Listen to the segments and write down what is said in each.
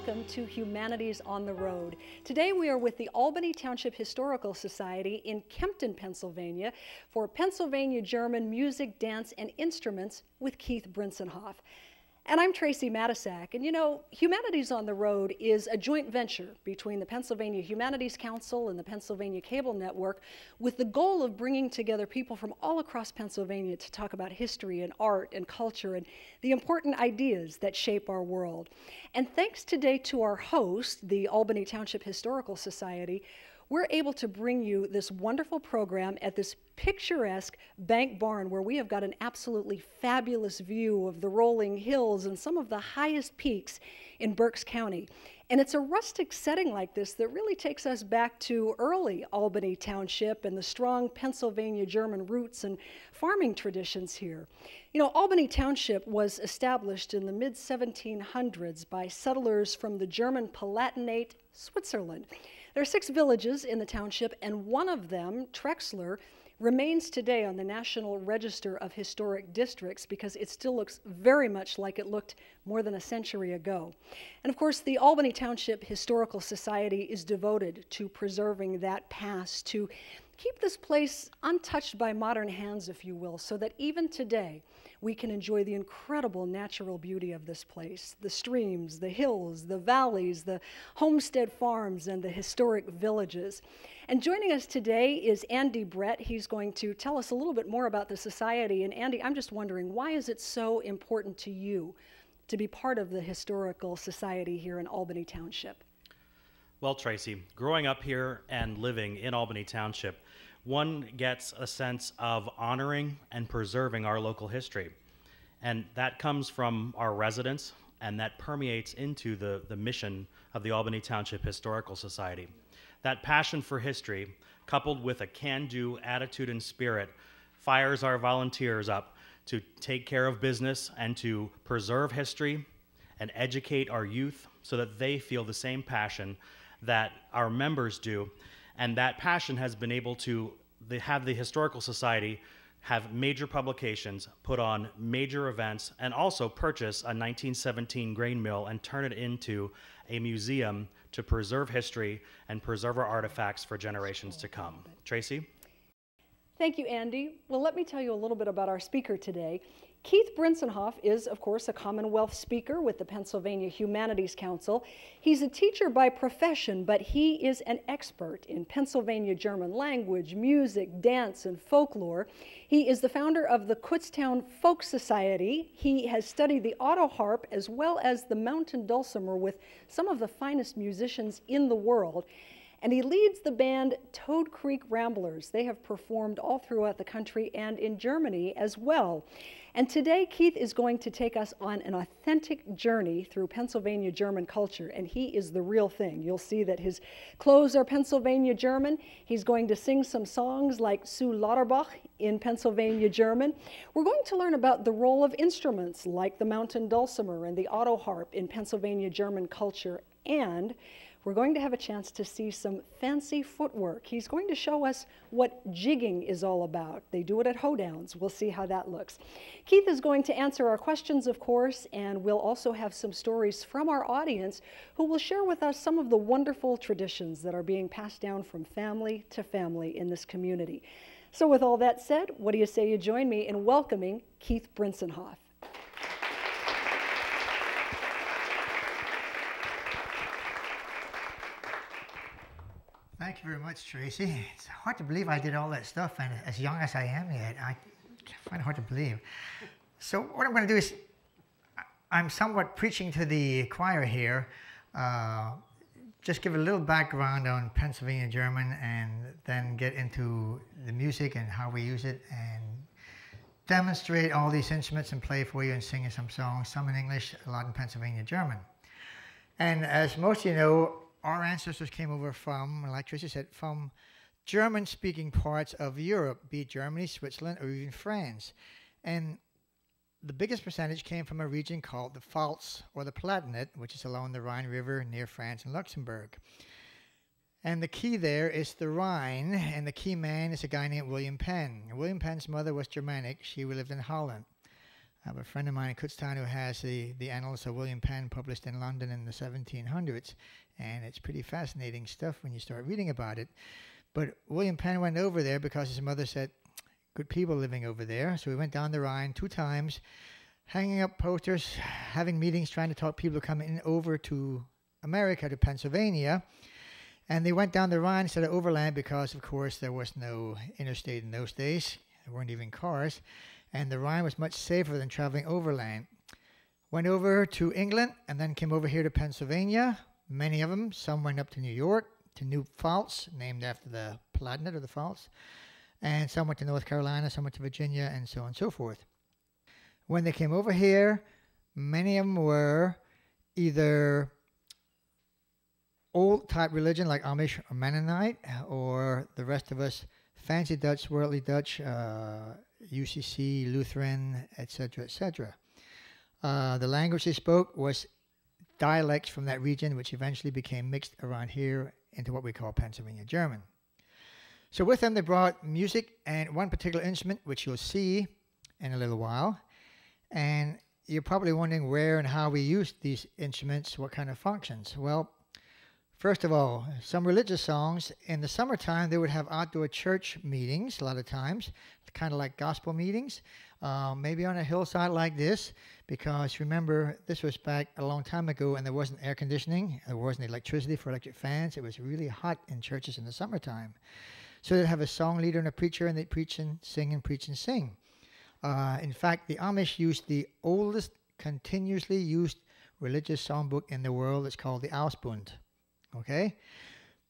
welcome to Humanities on the Road. Today we are with the Albany Township Historical Society in Kempton, Pennsylvania for Pennsylvania German Music, Dance, and Instruments with Keith Brintzenhofe. And I'm Tracy Matisak, and you know, Humanities on the Road is a joint venture between the Pennsylvania Humanities Council and the Pennsylvania Cable Network with the goal of bringing together people from all across Pennsylvania to talk about history and art and culture and the important ideas that shape our world. And thanks today to our host, the Albany Township Historical Society, we're able to bring you this wonderful program at this picturesque bank barn where we have got an absolutely fabulous view of the rolling hills and some of the highest peaks in Berks County. And it's a rustic setting like this that really takes us back to early Albany Township and the strong Pennsylvania German roots and farming traditions here. You know, Albany Township was established in the mid-1700s by settlers from the German Palatinate, Switzerland. There are 6 villages in the township, and one of them, Trexler, remains today on the National Register of Historic Districts because it still looks very much like it looked more than a century ago. And of course, the Albany Township Historical Society is devoted to preserving that past, to keep this place untouched by modern hands, if you will, so that even today we can enjoy the incredible natural beauty of this place, the streams, the hills, the valleys, the homestead farms, and the historic villages. And joining us today is Andy Brett. He's going to tell us a little bit more about the society. And Andy, I'm just wondering, why is it so important to you to be part of the Historical Society here in Albany Township? Well, Tracy, growing up here and living in Albany Township, one gets a sense of honoring and preserving our local history. And that comes from our residents, and that permeates into the mission of the Albany Township Historical Society. That passion for history, coupled with a can-do attitude and spirit, fires our volunteers up to take care of business and to preserve history and educate our youth so that they feel the same passion that our members do. And that passion has been able to have the Historical Society have major publications, put on major events, and also purchase a 1917 grain mill and turn it into a museum to preserve history and preserve our artifacts for generations to come. Tracy? Thank you, Andy. Well, let me tell you a little bit about our speaker today. Keith Brintzenhofe is, of course, a Commonwealth speaker with the Pennsylvania Humanities Council. He's a teacher by profession, but he is an expert in Pennsylvania German language, music, dance, and folklore. He is the founder of the Kutztown Folk Society. He has studied the auto harp as well as the mountain dulcimer with some of the finest musicians in the world. And he leads the band Toad Creek Ramblers. They have performed all throughout the country and in Germany as well. And today, Keith is going to take us on an authentic journey through Pennsylvania German culture, and he is the real thing. You'll see that his clothes are Pennsylvania German. He's going to sing some songs like Zu Lauterbach in Pennsylvania German. We're going to learn about the role of instruments like the mountain dulcimer and the auto harp in Pennsylvania German culture, and we're going to have a chance to see some fancy footwork. He's going to show us what jigging is all about. They do it at hoedowns. We'll see how that looks. Keith is going to answer our questions, of course, and we'll also have some stories from our audience who will share with us some of the wonderful traditions that are being passed down from family to family in this community. So with all that said, what do you say you join me in welcoming Keith Brintzenhofe? Thank you very much, Tracy. It's hard to believe I did all that stuff, and as young as I am yet, I find it hard to believe. So what I'm going to do is, I'm somewhat preaching to the choir here, just give a little background on Pennsylvania German, and then get into the music and how we use it, and demonstrate all these instruments and play for you and sing you some songs, some in English, a lot in Pennsylvania German. And as most of you know, our ancestors came over from, like Tracy said, from German-speaking parts of Europe, be it Germany, Switzerland, or even France. And the biggest percentage came from a region called the Pfalz, or the Palatinate, which is along the Rhine River near France and Luxembourg. And the key there is the Rhine, and the key man is a guy named William Penn. And William Penn's mother was Germanic. She lived in Holland. I have a friend of mine in Kutztown who has the Annals of William Penn published in London in the 1700s, and it's pretty fascinating stuff when you start reading about it. But William Penn went over there because his mother said, good people living over there. So he went down the Rhine 2 times, hanging up posters, having meetings, trying to talk people to come in over to America, to Pennsylvania. And they went down the Rhine instead of overland because, of course, there was no interstate in those days. There weren't even cars. And the Rhine was much safer than traveling overland. Went over to England and then came over here to Pennsylvania. Many of them. Some went up to New York, to New Pfalz, named after the Palatinate of the Pfalz. And some went to North Carolina, some went to Virginia, and so on and so forth. When they came over here, many of them were either old type religion like Amish or Mennonite, or the rest of us fancy Dutch, worldly Dutch, UCC, Lutheran, etc., etc. The language they spoke was dialects from that region, which eventually became mixed around here into what we call Pennsylvania German. So with them, they brought music and one particular instrument, which you'll see in a little while. And you're probably wondering where and how we use these instruments, what kind of functions. Well, first of all, some religious songs. In the summertime, they would have outdoor church meetings a lot of times, kind of like gospel meetings, maybe on a hillside like this, because remember, this was back a long time ago and there wasn't air conditioning, there wasn't electricity for electric fans. It was really hot in churches in the summertime. So they'd have a song leader and a preacher, and they'd preach and sing and preach and sing. In fact, the Amish used the oldest continuously used religious songbook in the world. It's called the Ausbund. Okay?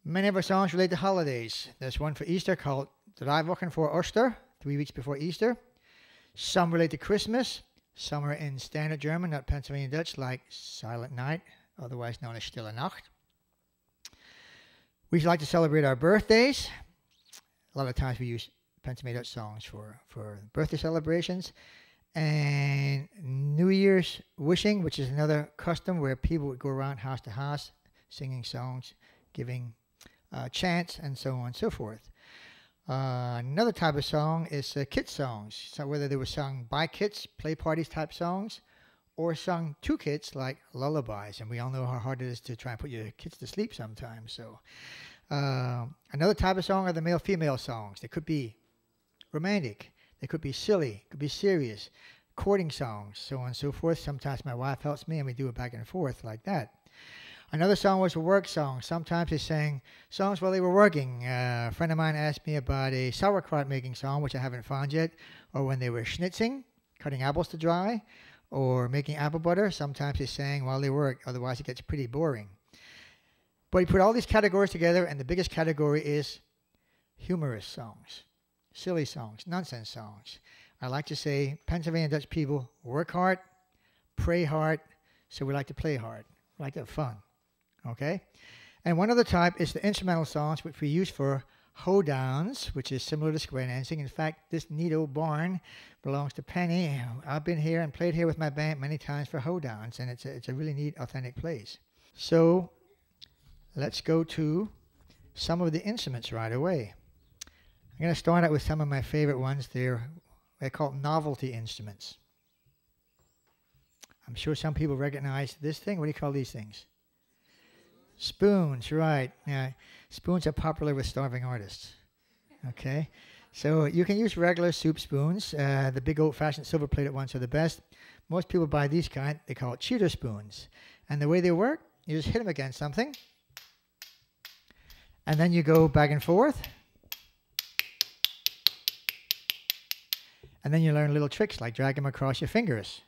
Many of our songs relate to holidays. There's one for Easter called 3 Wochen voor Oster, 3 weeks before Easter. Some relate to Christmas. Some are in standard German, not Pennsylvania Dutch, like Silent Night, otherwise known as Stille Nacht. We like to celebrate our birthdays. A lot of times we use Pennsylvania Dutch songs for birthday celebrations. And New Year's wishing, which is another custom where people would go around house to house singing songs, giving chants, and so on and so forth. Another type of song is Kidsongs. So whether they were sung by kids, play parties type songs, or sung to kids like lullabies. And we all know how hard it is to try and put your kids to sleep sometimes. So another type of song are the male-female songs. They could be romantic. They could be silly. Could be serious. Courting songs, so on and so forth. Sometimes my wife helps me and we do it back and forth like that. Another song was a work song. Sometimes they sang songs while they were working. A friend of mine asked me about a sauerkraut making song, which I haven't found yet, or when they were schnitzing, cutting apples to dry, or making apple butter. Sometimes they sang while they work, otherwise it gets pretty boring. But you put all these categories together, and the biggest category is humorous songs, silly songs, nonsense songs. I like to say Pennsylvania Dutch people work hard, pray hard, so we like to play hard. We like to have fun. Okay? And one other type is the instrumental songs, which we use for hoedowns, which is similar to square dancing. In fact, this neat old barn belongs to Penny. I've been here and played here with my band many times for hoedowns, and it's a really neat, authentic place. So let's go to some of the instruments right away. I'm going to start out with some of my favorite ones. They're called novelty instruments. I'm sure some people recognize this thing. What do you call these things? Spoons, right. Yeah, spoons are popular with starving artists. Okay, so you can use regular soup spoons. The big old-fashioned silver-plated ones are the best. Most people buy these kind. They call it Cheetah Spoons. And the way they work, you just hit them against something. And then you go back and forth. And then you learn little tricks like drag them across your fingers.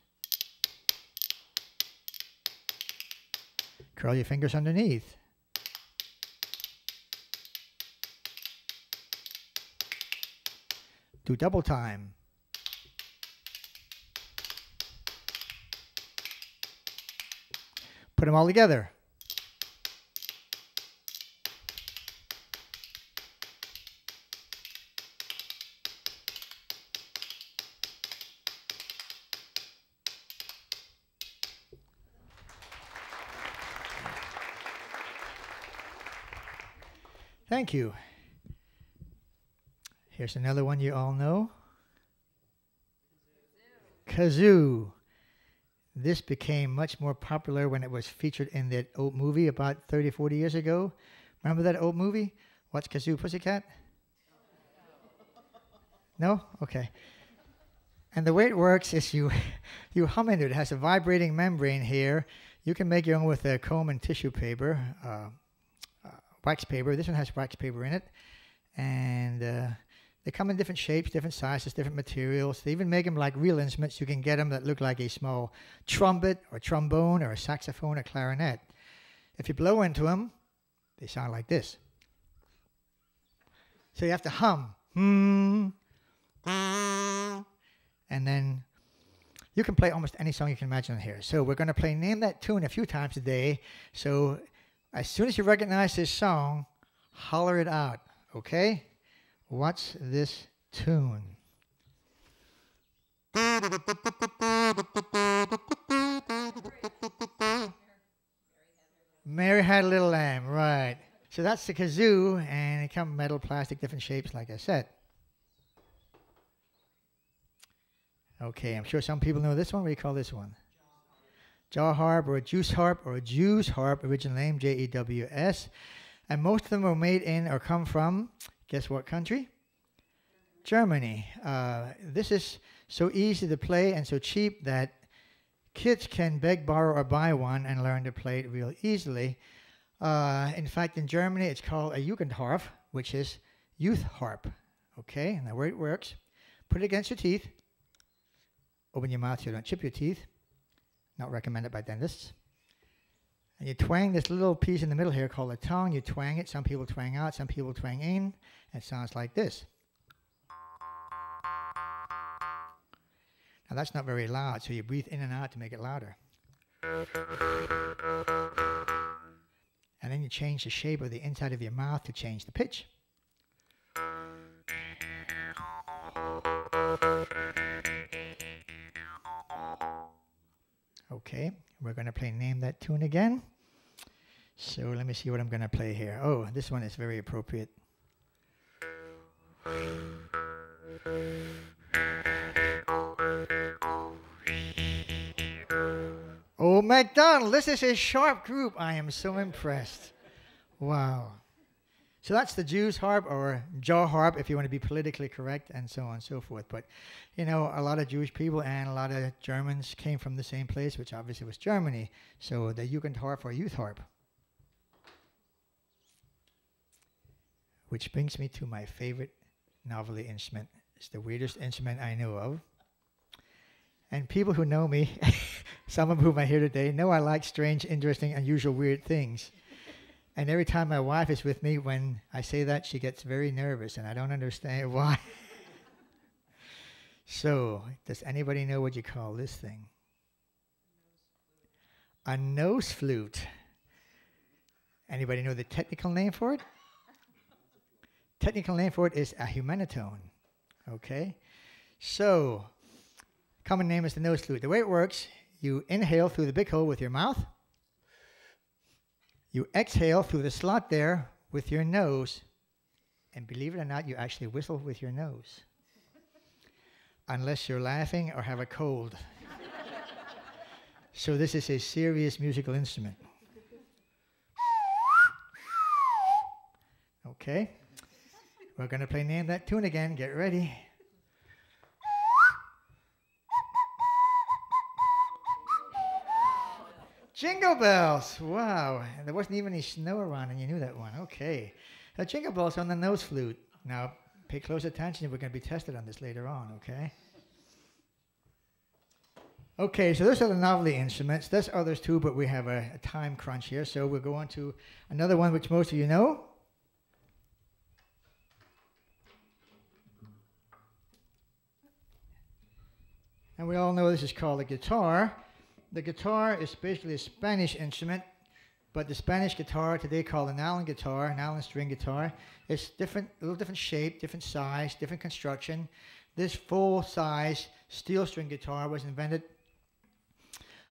Curl your fingers underneath. Do double time. Put them all together. Thank you. Here's another one you all know. kazoo. This became much more popular when it was featured in that old movie about 30, 40 years ago. Remember that old movie? What's Kazoo Pussycat? No? Okay. And the way it works is you hum into it. It has a vibrating membrane here. You can make your own with a comb and tissue paper, wax paper. This one has wax paper in it. And they come in different shapes, different sizes, different materials. They even make them like real instruments. You can get them that look like a small trumpet or trombone or a saxophone or clarinet. If you blow into them, they sound like this. So you have to hum. And then you can play almost any song you can imagine here. So we're going to play Name That Tune a few times a day. So as soon as you recognize this song, holler it out, okay? What's this tune? Mary Had a Little Lamb, right. So that's the kazoo, and it comes metal, plastic, different shapes, like I said. Okay, I'm sure some people know this one. What do you call this one? Jaw harp or a juice harp or a Jews harp, original name Jews. And most of them are made in or come from, guess what country? Germany. This is so easy to play and so cheap that kids can beg, borrow, or buy one and learn to play it real easily. In fact, in Germany, it's called a Jugendharp, which is youth harp. Okay, and the way it works, put it against your teeth. Open your mouth so you don't chip your teeth. Not recommended by dentists. And you twang this little piece in the middle here called a tongue. You twang it. Some people twang out, some people twang in. It sounds like this. Now that's not very loud, so you breathe in and out to make it louder. And then you change the shape of the inside of your mouth to change the pitch. Okay, we're going to play Name That Tune again. So let me see what I'm going to play here. Oh, this one is very appropriate. Oh, MacDonald, this is a sharp group. I am so impressed. Wow. So that's the Jews harp or jaw harp, if you want to be politically correct, and so on and so forth. But, you know, a lot of Jewish people and a lot of Germans came from the same place, which obviously was Germany. So the Jugendharp or youth harp. Which brings me to my favorite novelty instrument. It's the weirdest instrument I know of. And people who know me, some of whom are here today, know I like strange, interesting, unusual, weird things. And every time my wife is with me, when I say that, she gets very nervous, and I don't understand why. So, does anybody know what you call this thing? A nose flute. Anybody know the technical name for it? Technical name for it is a humanitone. Okay? So, common name is the nose flute. The way it works, you inhale through the big hole with your mouth. You exhale through the slot there with your nose, and believe it or not, you actually whistle with your nose. Unless you're laughing or have a cold. So this is a serious musical instrument. Okay, we're going to play Name That Tune again. Get ready. Jingle Bells! Wow, and there wasn't even any snow around, and you knew that one. Okay. Jingle Bells on the nose flute. Now, pay close attention. We're going to be tested on this later on, okay? Okay, so those are the novelty instruments. There's others too, but we have a time crunch here, so we'll go on to another one which most of you know. And we all know this is called a guitar. The guitar is basically a Spanish instrument, but the Spanish guitar today called an Allen guitar, an Allen string guitar. It's different, a little different shape, different size, different construction. This full-size steel string guitar was invented